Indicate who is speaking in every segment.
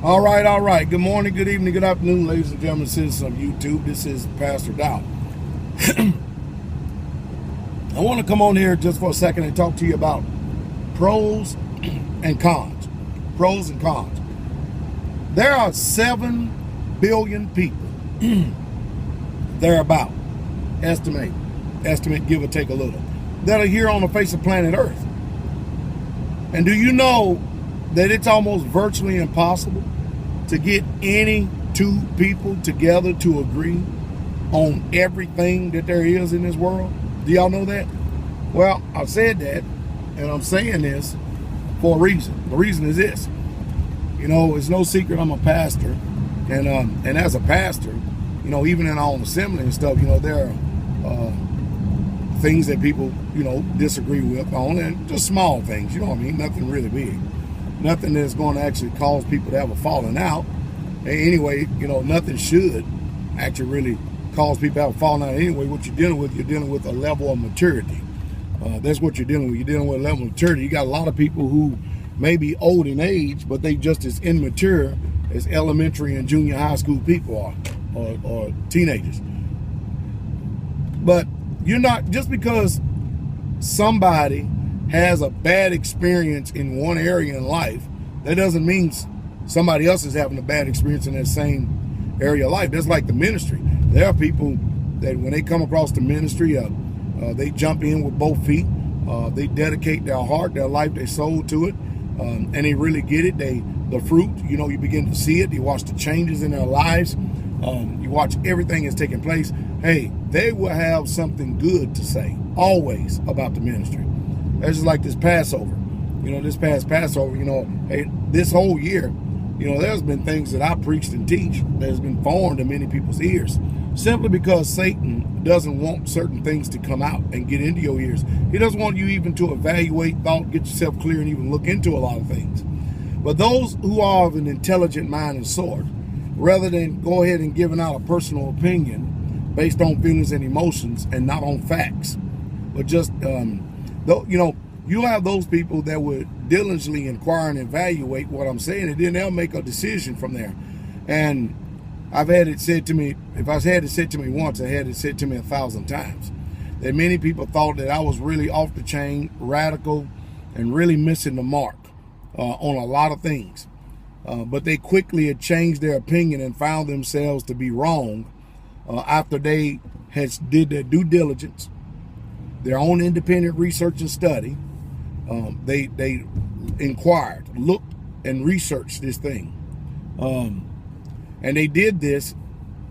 Speaker 1: All right, all right. Good morning, good evening, good afternoon, ladies and gentlemen, citizens of YouTube. This is Pastor Dow. I want to come on here just for a second and talk to you about pros and cons. Pros and cons. There are 7 billion people, thereabout, estimate, give or take a little, that are here on the face of planet Earth. And do you know that it's almost virtually impossible to get any 2 people together to agree on everything that there is in this world? Do y'all know that? Well, I've said that, and I'm saying this for a reason. The reason is this. You know, it's no secret I'm a pastor, and as a pastor, you know, even in our own assembly and stuff, you know, there are things that people, you know, disagree with on, and just small things, you know what I mean? Nothing really big. Nothing that's going to actually cause people to have a falling out. Anyway, you know, nothing should actually really cause people to have a falling out. Anyway, what you're dealing with a level of maturity. That's what you're dealing with. You're dealing with a level of maturity. You got a lot of people who may be old in age, but they just as immature as elementary and junior high school people are, or teenagers. But you're not, just because somebody has a bad experience in one area in life, that doesn't mean somebody else is having a bad experience in that same area of life. That's like the ministry. There are people that when they come across the ministry, they jump in with both feet. They dedicate their heart, their life, their soul to it, and they really get it. The fruit, you know, you begin to see it. You watch the changes in their lives. You watch everything that's taking place. Hey, they will have something good to say always about the ministry. That's just like this Passover. You know, this past Passover, you know, hey, this whole year, you know, there's been things that I preached and teach that has been foreign to many people's ears, simply because Satan doesn't want certain things to come out and get into your ears. He doesn't want you even to evaluate thought, get yourself clear, and even look into a lot of things. But those who are of an intelligent mind and sword, rather than go ahead and giving out a personal opinion based on feelings and emotions and not on facts, but just, you know, you'll have those people that would diligently inquire and evaluate what I'm saying, and then they'll make a decision from there. And I've had it said to me, if I've had it said to me once, I had it said to me 1,000 times, that many people thought that I was really off the chain, radical, and really missing the mark on a lot of things. But they quickly had changed their opinion and found themselves to be wrong after they had did their due diligence, their own independent research and study. They inquired, looked, and researched this thing. And they did this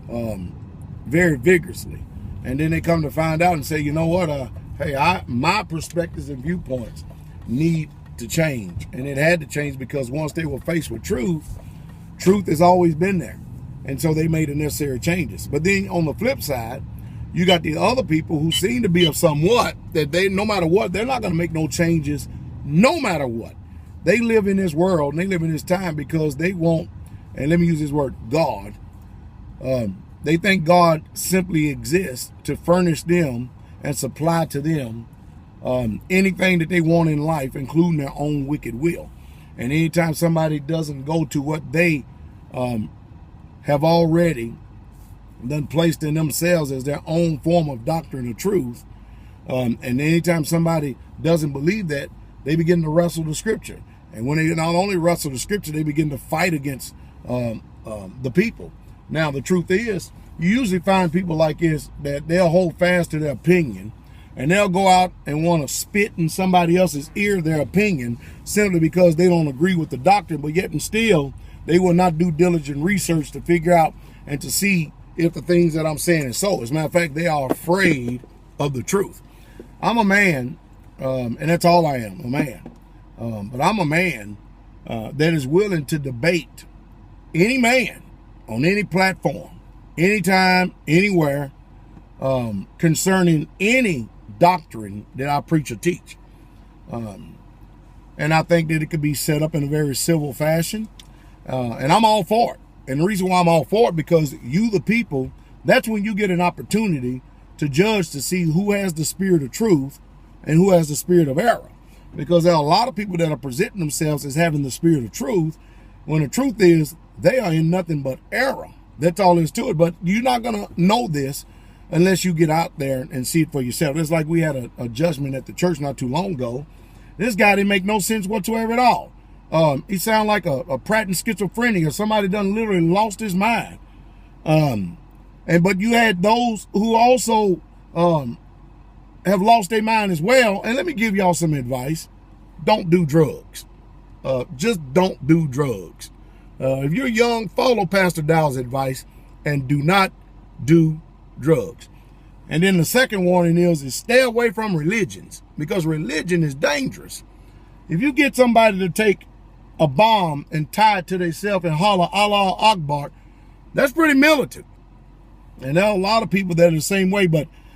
Speaker 1: very vigorously. And then they come to find out and say, you know what, hey, my perspectives and viewpoints need to change. And it had to change because once they were faced with truth has always been there. And so they made the necessary changes. But then on the flip side, you got the other people who seem to be of somewhat that they, no matter what, they're not going to make no changes no matter what. They live in this world and they live in this time because they want, and let me use this word, God. They think God simply exists to furnish them and supply to them anything that they want in life, including their own wicked will. And anytime somebody doesn't go to what they have already done placed in themselves as their own form of doctrine or truth, and anytime somebody doesn't believe that, they begin to wrestle the scripture. And when they not only wrestle the scripture, they begin to fight against the people. Now, the truth is, you usually find people like this that they'll hold fast to their opinion, and they'll go out and want to spit in somebody else's ear their opinion simply because they don't agree with the doctrine, but yet and still, they will not do diligent research to figure out and to see if the things that I'm saying is so. As a matter of fact, they are afraid of the truth. I'm a man, and that's all I am, a man. But I'm a man that is willing to debate any man on any platform, anytime, anywhere, concerning any doctrine that I preach or teach. And I think that it could be set up in a very civil fashion. And I'm all for it. And the reason why I'm all for it, because you, the people, that's when you get an opportunity to judge to see who has the spirit of truth and who has the spirit of error. Because there are a lot of people that are presenting themselves as having the spirit of truth, when the truth is they are in nothing but error. That's all there is to it. But you're not going to know this unless you get out there and see it for yourself. It's like we had a judgment at the church not too long ago. This guy didn't make no sense whatsoever at all. He sounded like a Pratt and schizophrenia or somebody done literally lost his mind. But you had those who also have lost their mind as well. And let me give y'all some advice. Don't do drugs. Just don't do drugs. If you're young, follow Pastor Dow's advice and do not do drugs. And then the second warning is stay away from religions, because religion is dangerous. If you get somebody to take a bomb and tie it to themselves and holler Allah Akbar, that's pretty militant. And there are a lot of people that are the same way.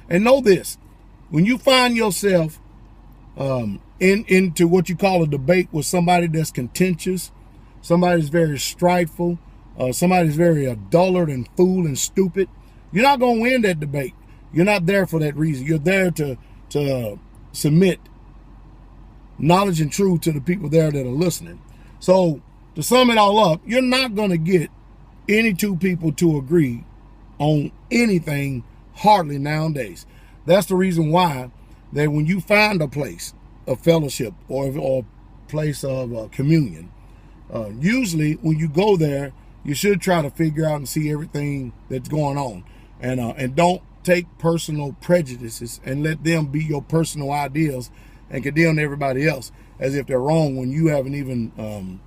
Speaker 1: And know this, when you find yourself into what you call a debate with somebody that's contentious, somebody that's very strifeful, somebody that's very dullard and fool and stupid, you're not going to win that debate. You're not there for that reason. You're there to submit knowledge and truth to the people there that are listening. So to sum it all up, you're not going to get any two people to agree on anything hardly nowadays. That's the reason why that when you find a place of fellowship or a place of communion, usually when you go there, you should try to figure out and see everything that's going on, and don't take personal prejudices and let them be your personal ideals and condemn everybody else as if they're wrong when you haven't even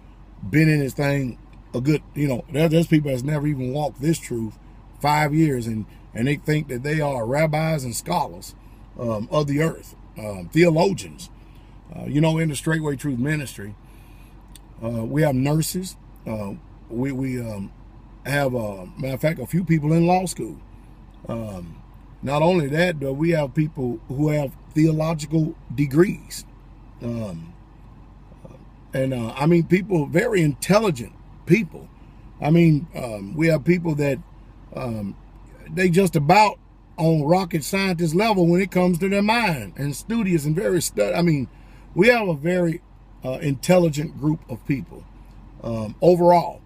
Speaker 1: been in this thing a good, there's people that's never even walked this truth 5 years, and they think that they are rabbis and scholars of the earth, theologians. In the Straightway Truth Ministry, we have nurses. We have, matter of fact, a few people in law school. Not only that, but we have people who have theological degrees. People, very intelligent people. We have people that they just about on rocket scientist level when it comes to their mind, and studious and very we have a very intelligent group of people overall.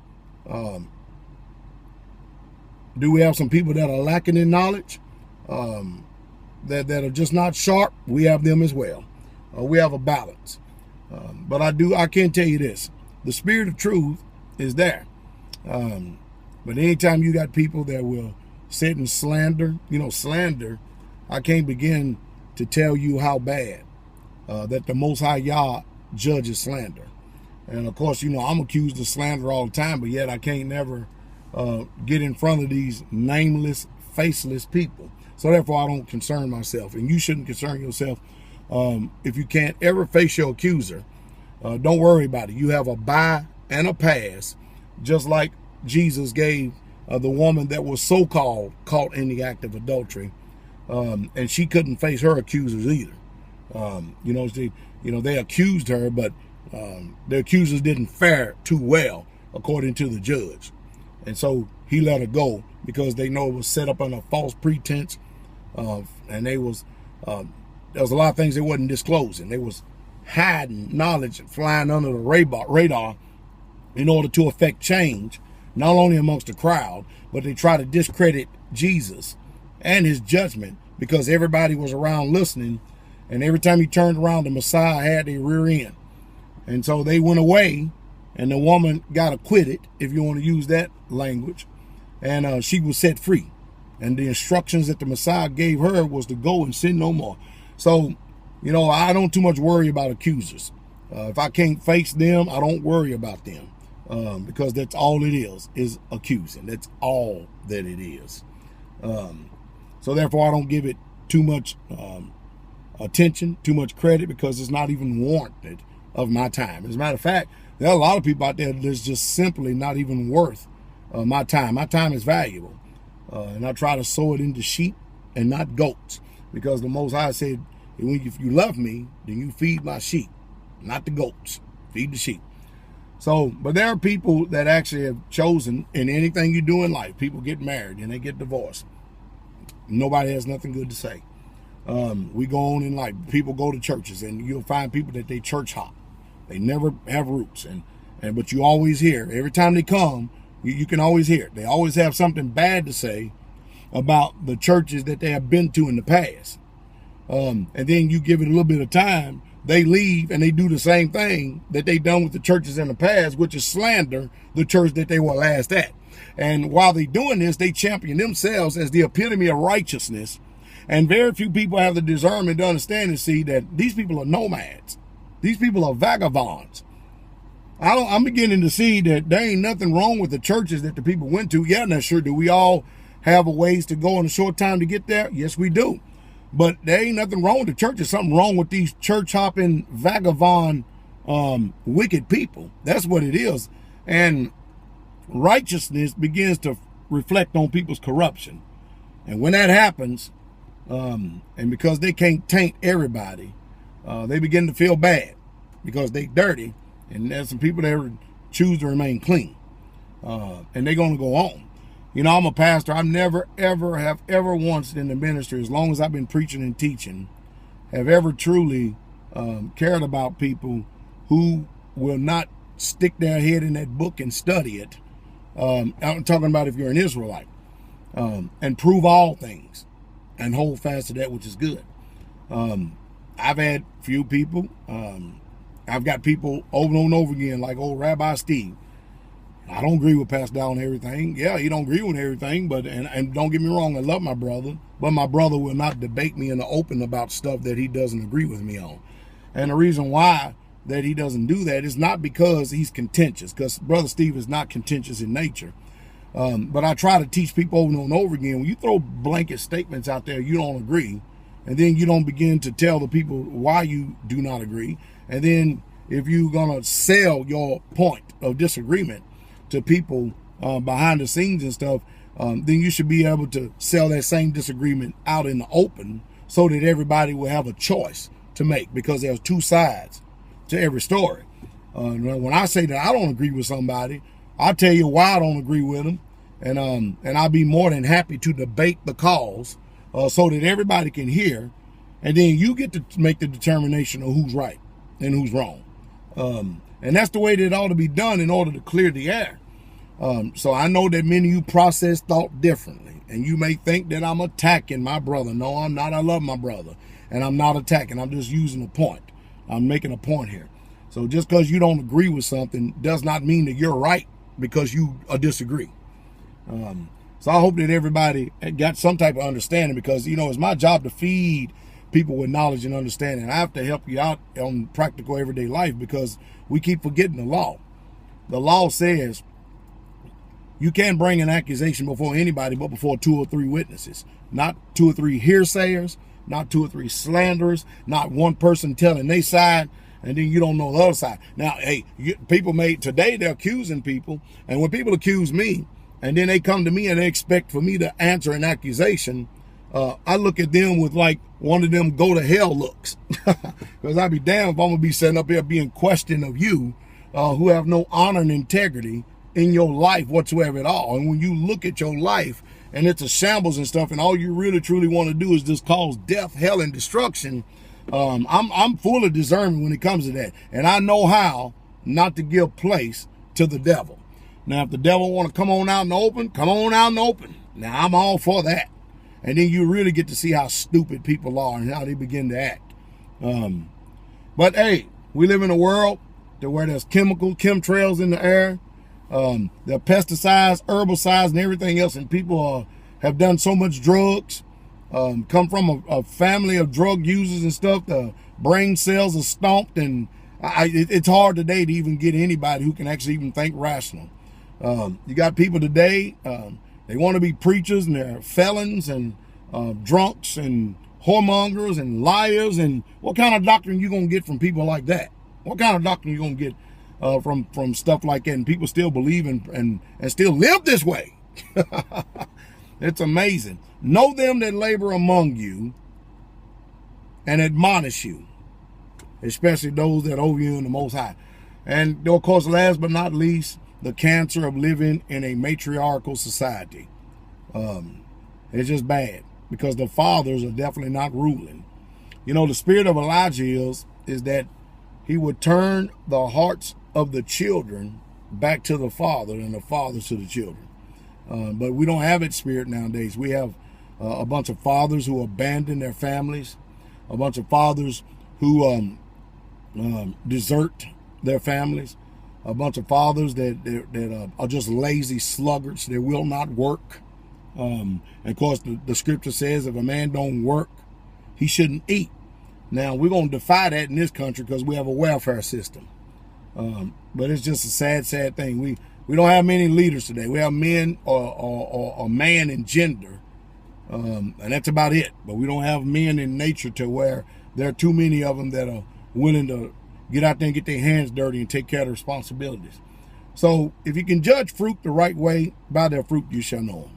Speaker 1: Do we have some people that are lacking in knowledge, that are just not sharp? We have them as well. We have a balance. But I can tell you this, the spirit of truth is there. But anytime you got people that will sit and slander, slander, I can't begin to tell you how bad that the Most High Yah judges slander. And of course, I'm accused of slander all the time, but yet I can't never get in front of these nameless, faceless people. So therefore, I don't concern myself, and you shouldn't concern yourself. If you can't ever face your accuser, don't worry about it. You have a by and a pass, just like Jesus gave the woman that was so-called caught in the act of adultery, and she couldn't face her accusers either. They accused her, but the accusers didn't fare too well according to the judge, and so he let her go because they know it was set up on a false pretense, and there was a lot of things they wasn't disclosing. They was hiding knowledge and flying under the radar in order to affect change, not only amongst the crowd, but they try to discredit Jesus and his judgment because everybody was around listening, and every time he turned around, the Messiah had their rear end. And so they went away, and the woman got acquitted, if you want to use that language, and she was set free. And the instructions that the Messiah gave her was to go and sin no more. So, I don't too much worry about accusers. If I can't face them, I don't worry about them. Because that's all it is accusing. That's all that it is. So therefore, I don't give it too much attention, too much credit, because it's not even warranted of my time. As a matter of fact, there are a lot of people out there that's just simply not even worth my time. My time is valuable. And I try to sow it into sheep and not goats, because the Most High said, if you love me, then you feed my sheep, not the goats. Feed the sheep. So, but there are people that actually have chosen, in anything you do in life, people get married and they get divorced. Nobody has nothing good to say. We go on in life. People go to churches, and you'll find people that they church hop. They never have roots, but you always hear every time they come, You can always hear it. They always have something bad to say about the churches that they have been to in the past. And then you give it a little bit of time, they leave and they do the same thing that they done with the churches in the past, which is slander the church that they were last at. And while they doing this, they champion themselves as the epitome of righteousness. And very few people have the discernment to understand and see that these people are nomads. These people are vagabonds. I'm beginning to see that there ain't nothing wrong with the churches that the people went to. Yeah, now sure, do we all have a ways to go in a short time to get there? Yes, we do. But there ain't nothing wrong with the church. There's something wrong with these church-hopping, vagabond, wicked people. That's what it is. And righteousness begins to reflect on people's corruption. And when that happens, and because they can't taint everybody, they begin to feel bad because they dirty. And there's some people that choose to remain clean. And they're going to go on. You know, I'm a pastor. I've never, ever once in the ministry, as long as I've been preaching and teaching, have ever truly cared about people who will not stick their head in that book and study it. I'm talking about if you're an Israelite. And prove all things and hold fast to that which is good. I've had few people. I've got people over and over again, like old Rabbi Steve. I don't agree with Pastor Dow on everything. Yeah, he don't agree with everything, but and don't get me wrong, I love my brother, but my brother will not debate me in the open about stuff that he doesn't agree with me on. And the reason why that he doesn't do that is not because he's contentious, because Brother Steve is not contentious in nature. But I try to teach people over and over again, when you throw blanket statements out there, you don't agree, and then you don't begin to tell the people why you do not agree. And then if you're going to sell your point of disagreement to people behind the scenes and stuff, then you should be able to sell that same disagreement out in the open so that everybody will have a choice to make, because there's two sides to every story. When I say that I don't agree with somebody, I'll tell you why I don't agree with them, and I'll be more than happy to debate the cause so that everybody can hear, and then you get to make the determination of who's right and who's wrong. And that's the way that it ought to be done in order to clear the air. So I know that many of you process thought differently, and you may think that I'm attacking my brother. No, I'm not. I love my brother, and I'm not attacking. I'm just using a point. I'm making a point here. So just because you don't agree with something does not mean that you're right because you disagree. So I hope that everybody got some type of understanding, because, you know, it's my job to feed people with knowledge and understanding. I have to help you out on practical everyday life, because we keep forgetting the law. The law says you can't bring an accusation before anybody but before 2 or 3 witnesses. Not 2 or 3 hearsayers, not 2 or 3 slanderers, not one person telling their side, and then you don't know the other side. Now, hey, today they're accusing people, and when people accuse me, and then they come to me and they expect for me to answer an accusation, I look at them with like one of them go to hell looks. Because I'd be damned if I'm going to be sitting up here being questioned of you who have no honor and integrity in your life whatsoever at all. And when you look at your life and it's a shambles and stuff, and all you really truly want to do is just cause death, hell, and destruction, I'm full of discernment when it comes to that. And I know how not to give place to the devil. Now, if the devil want to come on out in the open, come on out in the open. Now, I'm all for that. And then you really get to see how stupid people are and how they begin to act. But hey, we live in a world where there's chemtrails in the air. There are pesticides, herbicides, and everything else. And people have done so much drugs, come from a family of drug users and stuff. The brain cells are stomped, and it's hard today to even get anybody who can actually even think rational. You got people today, they want to be preachers, and they're felons and drunks and whoremongers and liars. And what kind of doctrine you going to get from people like that? What kind of doctrine you going to get from stuff like that? And people still believe and still live this way. It's amazing. Know them that labor among you and admonish you, especially those that owe you in the Most High. And of course, last but not least, the cancer of living in a matriarchal society. It's just bad, because the fathers are definitely not ruling. You know, the spirit of Elijah is that he would turn the hearts of the children back to the Father and the Father to the children. But we don't have its spirit nowadays. We have a bunch of fathers who abandon their families, a bunch of fathers who desert their families, a bunch of fathers that are just lazy sluggards. They will not work. And of course, the scripture says if a man don't work, he shouldn't eat. Now, we're going to defy that in this country because we have a welfare system. But it's just a sad, sad thing. We don't have many leaders today. We have men or man in gender, and that's about it. But we don't have men in nature to where there are too many of them that are willing to get out there and get their hands dirty and take care of the responsibilities. So if you can judge fruit the right way, by their fruit you shall know them.